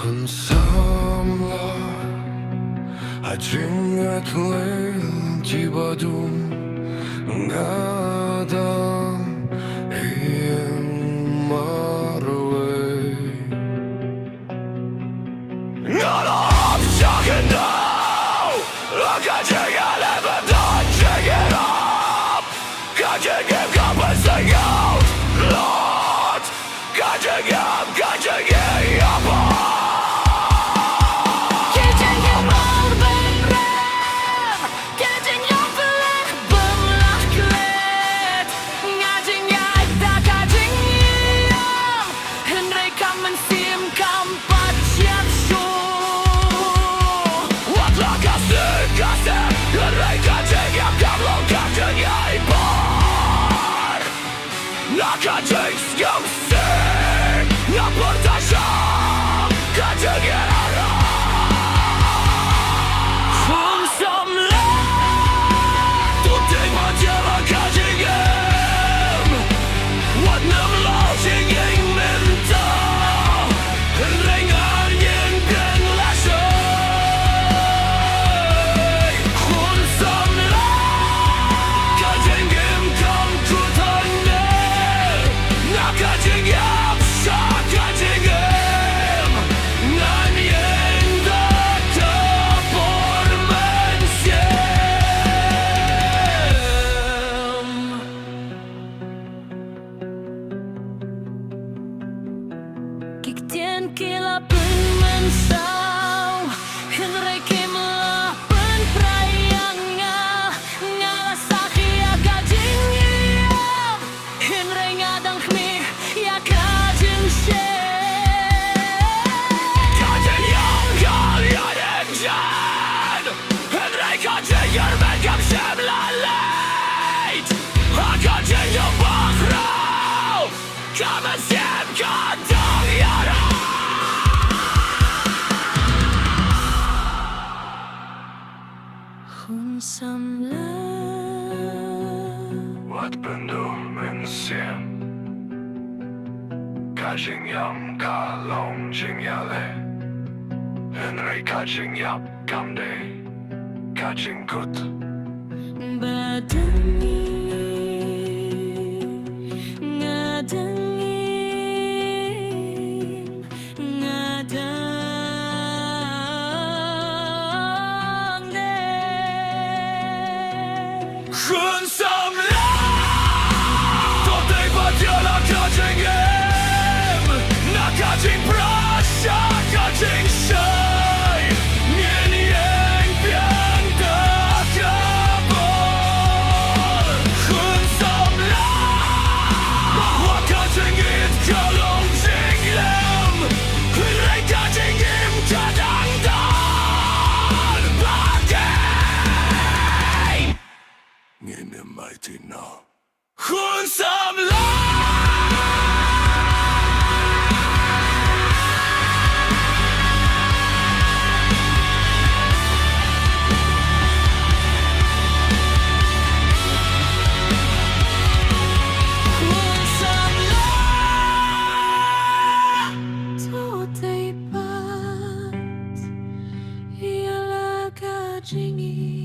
Hun samlar Hajingat lel jibadum Ngadam Iyang marway Ngadam shakin now Kajing elevator Check it up Kajing him compensate out Lord Kajing him Kajing skjømse Na portasja Kajing era Hun som lett Og deg må gjøre kajing What nam laging ing mynta Ringer ingen penlasje Hun som lett Kajing kom kutane Kajing up, shot kajing him Nan yenda tapor mensjem Kiktian kila pun mensau Henry kimla pun prayanga Ngalasahia kajing yam Henry ngadang khmi Ya kajing she Kajing yam kalian engjan Henry kajing yermen kam shem laleit Ha kajing yam bakrau Kamen shem kandang yara Hun samla Wat bendu men shem Kajing yam kalong jing yale Henry kajing yap kamde Kajing kut Badangi Ngadangi Ngadang de Hun samla Tot deg badjala kajing Kajing prasya, kajing shay Nien yang piang dah kabur Hun samla Bahwa kajing it kalong jinglam Rai kajing im kadang dan bagai Ngene mighty now Hun samla Jingy